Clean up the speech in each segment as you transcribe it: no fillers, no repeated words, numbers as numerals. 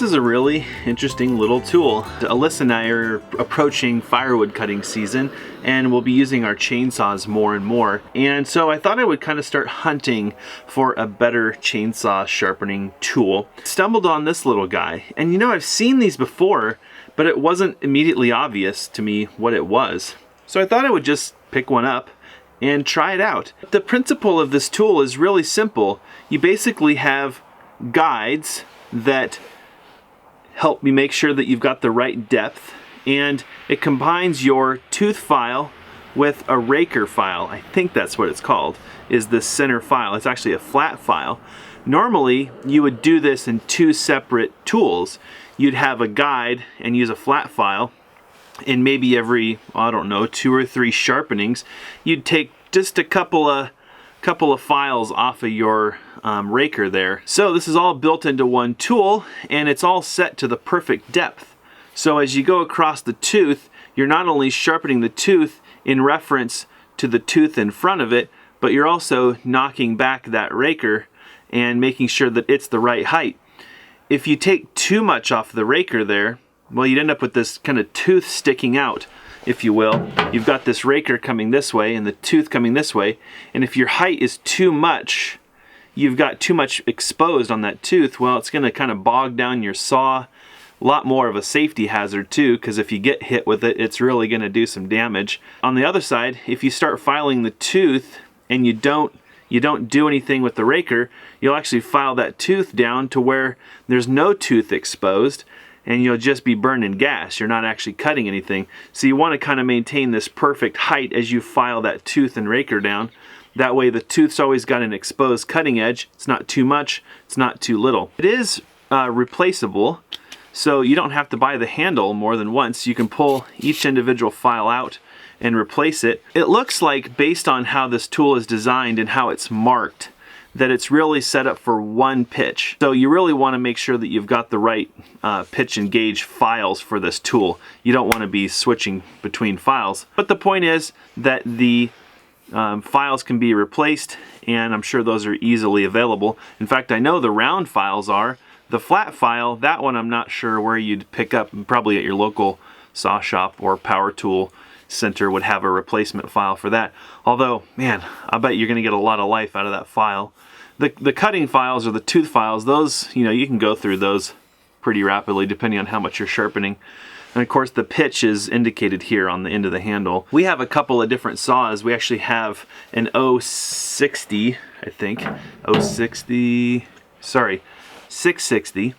is a really interesting little tool. Alyssa and I are approaching firewood cutting season, and we'll be using our chainsaws more and more. And so I thought I would kind of start hunting for a better chainsaw sharpening tool. Stumbled on this little guy, and you know, I've seen these before, but it wasn't immediately obvious to me what it was. So I thought I would just pick one up and try it out. The principle of this tool is really simple. You basically have guides that help me make sure that you've got the right depth, and it combines your tooth file with a raker file. I think that's what it's called, is the center file. It's actually a flat file. Normally you would do this in two separate tools. You'd have a guide and use a flat file, and maybe every, I don't know, 2 or 3 sharpenings, you'd take just a couple of files off of your raker there. So this is all built into one tool, and it's all set to the perfect depth. So as you go across the tooth, you're not only sharpening the tooth in reference to the tooth in front of it, but you're also knocking back that raker and making sure that it's the right height. If you take too much off the raker there, well, you'd end up with this kind of tooth sticking out, if you will. You've got this raker coming this way and the tooth coming this way, and if your height is too much, you've got too much exposed on that tooth, well, it's going to kind of bog down your saw. A lot more of a safety hazard too, because if you get hit with it, it's really going to do some damage. On the other side, if you start filing the tooth and you don't do anything with the raker, you'll actually file that tooth down to where there's no tooth exposed, and you'll just be burning gas. You're not actually cutting anything. So you want to kind of maintain this perfect height as you file that tooth and raker down. That way the tooth's always got an exposed cutting edge. It's not too much, it's not too little. It is replaceable, so you don't have to buy the handle more than once. You can pull each individual file out and replace it. It looks like, based on how this tool is designed and how it's marked, that it's really set up for one pitch. So you really want to make sure that you've got the right pitch and gauge files for this tool. You don't want to be switching between files. But the point is that the files can be replaced, and I'm sure those are easily available. In fact, I know the round files are. The flat file, that one I'm not sure where you'd pick up. Probably at your local saw shop or power tool center would have a replacement file for that. Although, man, I bet you're going to get a lot of life out of that file. The cutting files, or the tooth files, those, you know, you can go through those pretty rapidly depending on how much you're sharpening. And of course the pitch is indicated here on the end of the handle. We have a couple of different saws. We actually have an 060, I think, 660.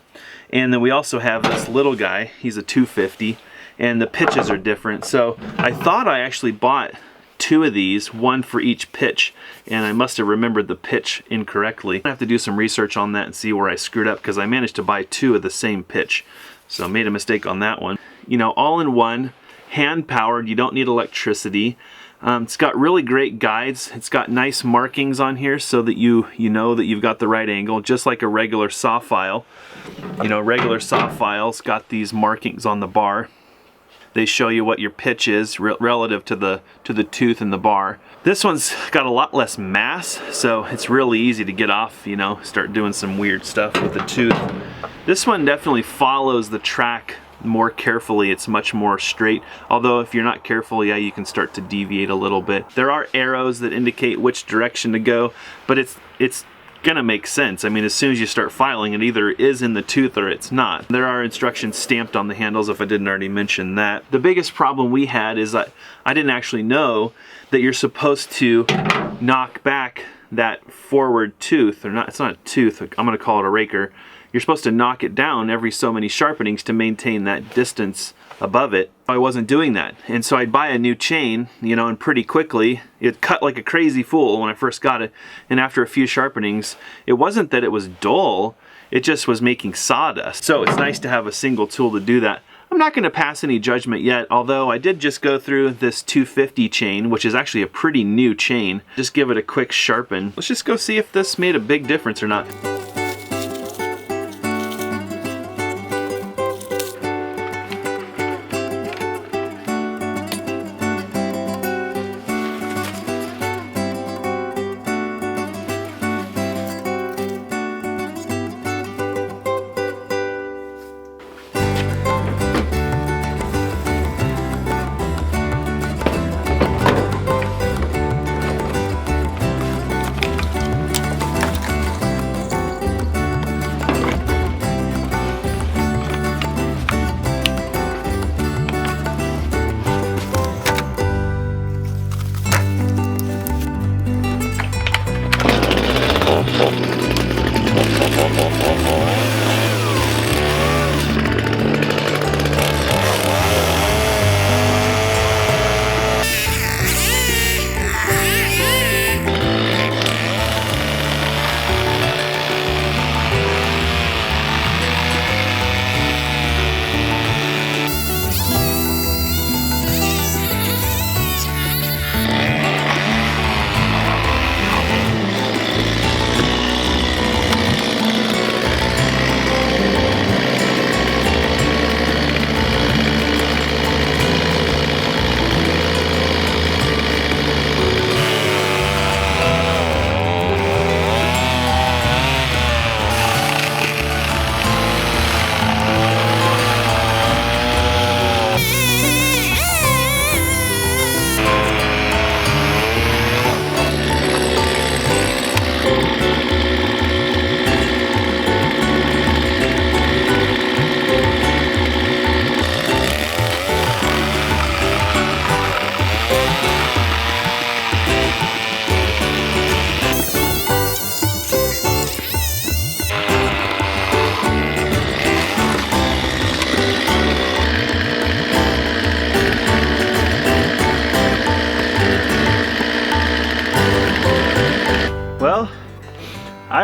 And then we also have this little guy, he's a 250, and the pitches are different. So I thought I actually bought 2 of these, one for each pitch, and I must have remembered the pitch incorrectly. I have to do some research on that and see where I screwed up, because I managed to buy 2 of the same pitch. So I made a mistake on that one. You know, all in one, hand powered, you don't need electricity. It's got really great guides. It's got nice markings on here so that you know that you've got the right angle, just like a regular saw file. You know, regular saw files got these markings on the bar. They show you what your pitch is relative to the tooth and the bar. This one's got a lot less mass, so it's really easy to get off, you know, start doing some weird stuff with the tooth. This one definitely follows the track more carefully. It's much more straight, although if you're not careful, yeah, you can start to deviate a little bit. There are arrows that indicate which direction to go, but it's gonna make sense. I mean, as soon as you start filing, it either is in the tooth or it's not. There are instructions stamped on the handles, if I didn't already mention that. The biggest problem we had is that I didn't actually know that you're supposed to knock back that forward tooth, or not, it's not a tooth, I'm gonna call it a raker. You're supposed to knock it down every so many sharpenings to maintain that distance above it. I wasn't doing that, and so I'd buy a new chain, you know, and pretty quickly it cut like a crazy fool when I first got it, and after a few sharpenings, it wasn't that it was dull, it just was making sawdust. So it's nice to have a single tool to do that. I'm not going to pass any judgment yet, although I did just go through this 250 chain, which is actually a pretty new chain. Just give it a quick sharpen. Let's just go see if this made a big difference or not.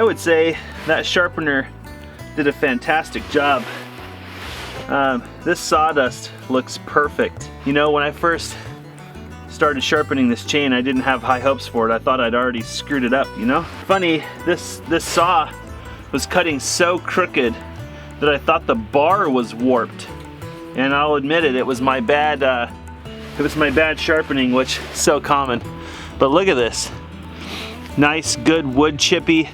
would say that sharpener did a fantastic job. This sawdust looks perfect. You know, when I first started sharpening this chain, I didn't have high hopes for it. I thought I'd already screwed it up, you know? Funny, this saw was cutting so crooked that I thought the bar was warped. And I'll admit it, it was my bad sharpening, which is so common. But look at this. Nice, good wood chippy.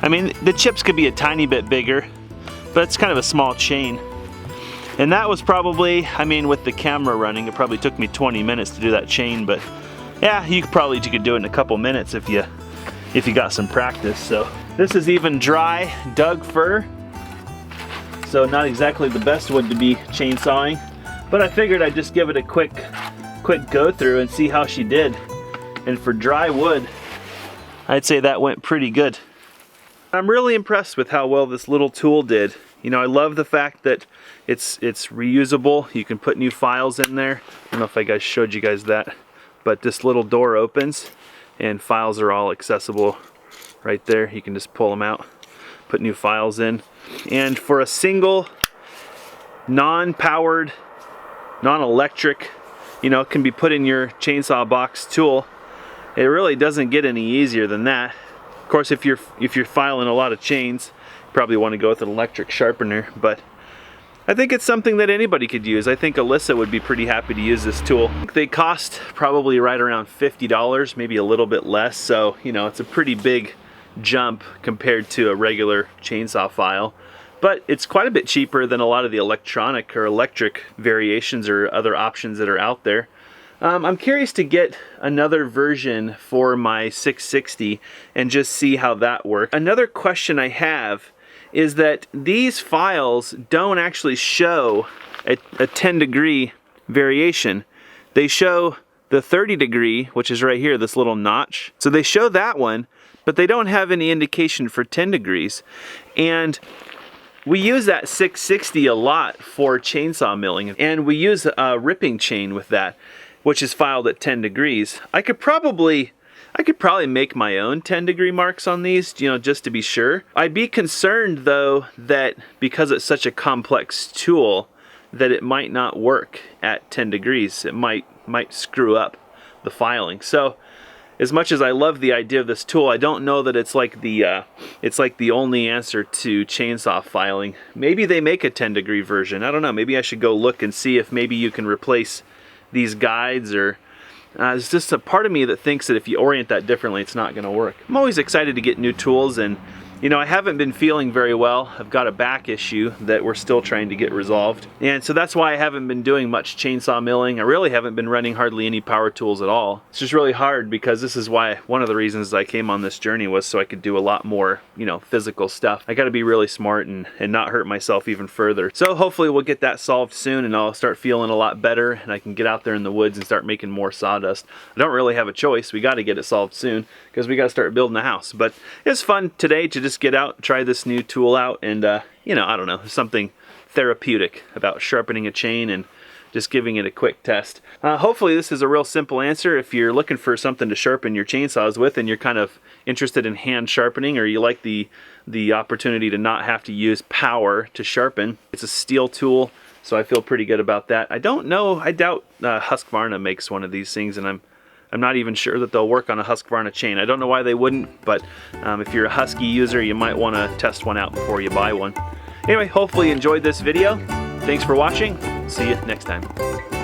I mean, the chips could be a tiny bit bigger, but it's kind of a small chain. And that was probably, I mean, with the camera running, it probably took me 20 minutes to do that chain, but yeah, you could do it in a couple minutes if you got some practice. So this is even dry Doug fir, so not exactly the best wood to be chainsawing, but I figured I'd just give it a quick go through and see how she did. And for dry wood, I'd say that went pretty good. I'm really impressed with how well this little tool did. You know, I love the fact that it's reusable. You can put new files in there. I don't know if I showed you guys that, but this little door opens and files are all accessible right there. You can just pull them out, put new files in. And for a single, non-powered, non-electric, you know, can be put in your chainsaw box tool, it really doesn't get any easier than that. Of course, if you're filing a lot of chains, probably want to go with an electric sharpener, but I think it's something that anybody could use. I think Alyssa would be pretty happy to use this tool. They cost probably right around $50, maybe a little bit less, so you know, it's a pretty big jump compared to a regular chainsaw file, but it's quite a bit cheaper than a lot of the electronic or electric variations or other options that are out there. I'm curious to get another version for my 660 and just see how that works. Another question I have is that these files don't actually show a 10-degree variation. They show the 30-degree, which is right here, this little notch. So they show that one, but they don't have any indication for 10 degrees. And we use that 660 a lot for chainsaw milling, and we use a ripping chain with that, which is filed at 10 degrees. I could probably make my own 10-degree marks on these, you know, just to be sure. I'd be concerned though that because it's such a complex tool that it might not work at 10 degrees. It might screw up the filing. So as much as I love the idea of this tool, I don't know that it's like the only answer to chainsaw filing. Maybe they make a 10-degree version. I don't know. Maybe I should go look and see if maybe you can replace these guides, or it's just a part of me that thinks that if you orient that differently, it's not going to work. I'm always excited to get new tools, and you know, I haven't been feeling very well. I've got a back issue that we're still trying to get resolved, and so that's why I haven't been doing much chainsaw milling. I really haven't been running hardly any power tools at all. It's just really hard because this is why one of the reasons I came on this journey was so I could do a lot more, you know, physical stuff. I got to be really smart and not hurt myself even further. So hopefully we'll get that solved soon, and I'll start feeling a lot better, and I can get out there in the woods and start making more sawdust. I don't really have a choice. We got to get it solved soon because we got to start building a house. But it's fun today to just get out, try this new tool out, and you know, I don't know, there's something therapeutic about sharpening a chain and just giving it a quick test. Hopefully this is a real simple answer. If you're looking for something to sharpen your chainsaws with and you're kind of interested in hand sharpening, or you like the opportunity to not have to use power to sharpen, it's a steel tool, so I feel pretty good about that. I don't know, I doubt Husqvarna makes one of these things, and I'm not even sure that they'll work on a Husqvarna chain. I don't know why they wouldn't, but if you're a Husky user, you might want to test one out before you buy one. Anyway, hopefully you enjoyed this video. Thanks for watching. See you next time.